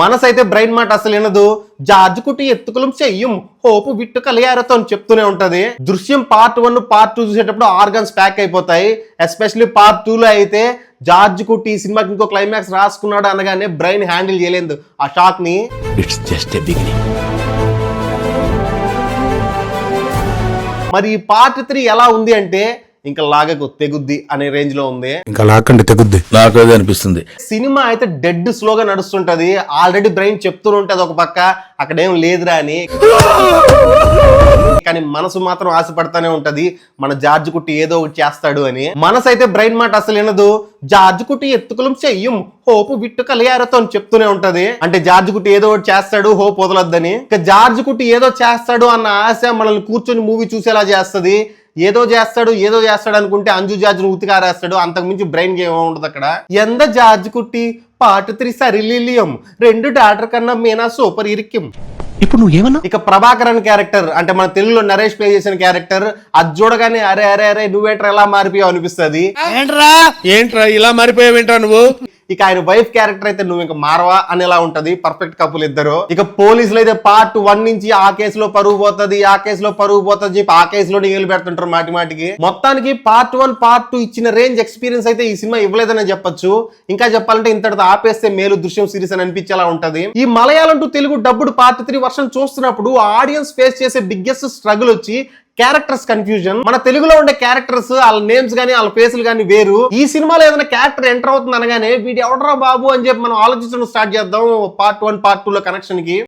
మనసైతే brain మాట అసలు వినదు. జార్జ్ కుట్టి ఎత్తుకులం చెయ్యం హోపు విట్టు కలియారతో అని చెప్తూనే ఉంటది. దృశ్యం పార్ట్ 1 పార్ట్ 2 చూసేటప్పుడు ఆర్గన్స్ ప్యాక్ అయిపోతాయి. ఎస్పెషల్లీ పార్ట్ 2 లో అయితే జార్జ్ కుట్టి ఈ సినిమాకి ఇంకో క్లైమాక్స్ రాసుకున్నాడు అనగానే బ్రెయిన్ హ్యాండిల్ చేయలేదు ఆ షాక్ ని. It's just a beginning. మరి ఈ పార్ట్ 3 ఎలా ఉంది అంటే ఇంకా లాగకు తెగుద్ది అనే రేంజ్ లో ఉంది. ఇంకా లాక్కండి తెగుద్ది. నాకు అదే అనిపిస్తుంది. సినిమా అయితే డెడ్ స్లోగా నడుస్తుంటది. ఆల్రెడీ బ్రెయిన్ చెప్తూ ఉంటది ఒక పక్క అక్కడేం లేదురా అని, కానీ మనసు మాత్రం ఆశపడతానే ఉంటది మన జార్జ్ కుట్టి ఏదో ఒకటి చేస్తాడు అని. మనసు అయితే బ్రెయిన్ మాట అసలు వినదు. జార్జ్ కుట్టి ఎత్తుకులం చెయ్యం హోపు విట్టు కలియారతో అని చెప్తూనే ఉంటది. అంటే జార్జ్ కుట్టి ఏదో ఒకటి చేస్తాడు, హోప్ వదలొద్దని. ఇక జార్జ్ కుట్టి ఏదో చేస్తాడు అన్న ఆశ మనల్ని కూర్చొని మూవీ చూసేలా చేస్తది. ఏదో చేస్తాడు అనుకుంటే అంజు జార్జ్ ఉతికారేస్తాడు. అంతకు మించి బ్రెయిన్ గేమ్ ఉండదు అక్కడ. ఎంత జార్జ్ కుట్టి పార్ట్ 3 సరిలిలియం 2 డాక్టర్ కన్నా మీనా సూపర్ ఇరిక్కిం. ఇప్పుడు నువ్వు ఏమన్నా? ఇక ప్రభాకరన్ క్యారెక్టర్ అంటే మన తెలుగులో నరేష్ ప్లే చేసిన క్యారెక్టర్ అది చూడగానే అరే అరే అరే నువ్వేంట్రా ఎలా మారిపోయావు అనిపిస్తుంది. ఏంట్రా ఇలా మారిపోయావేంట్రా నువ్వు? ఇక ఆయన వైఫ్ క్యారెక్టర్ అయితే నువ్వు ఇంకా మారవా అనేలా ఉంటది. పర్ఫెక్ట్ కపుల్ ఇద్దరు. ఇక పోలీసులు అయితే పార్ట్ 1 నుంచి ఆ కేసులో పరువు పోతుంది, ఆ కేసులో పరువు పోతుంది చెప్పి ఆ కేసులో నీళ్ళు పెడుతుంటారు మాటి మాటికి. మొత్తానికి పార్ట్ 1 పార్ట్ 2 ఇచ్చిన రేంజ్ ఎక్స్పీరియన్స్ అయితే ఈ సినిమా ఇవ్వలేదని చెప్పొచ్చు. ఇంకా చెప్పాలంటే ఇంతటితో ఆపేస్తే మేలు దృశ్యం సిరీస్ అని అనిపించేలా ఉంటది. ఈ Malayalam to Telugu డబ్బుడు part 3 version చూస్తున్నప్పుడు ఆడియన్స్ ఫేస్ చేసే బిగ్గెస్ట్ స్ట్రగుల్ వచ్చి క్యారెక్టర్స్ కన్ఫ్యూజన్. మన తెలుగులో ఉండే క్యారెక్టర్స్ వాళ్ళ నేమ్స్ గానీ వాళ్ళ ఫేసులు గానీ వేరు. ఈ సినిమాలో ఏదైనా క్యారెక్టర్ ఎంటర్ అవుతుంది అనగానే వీడు ఎవడరా బాబు అని చెప్పి మనం ఆలోచించడం స్టార్ట్ చేద్దాం పార్ట్ 1 పార్ట్ 2 లో కనెక్షన్ కి.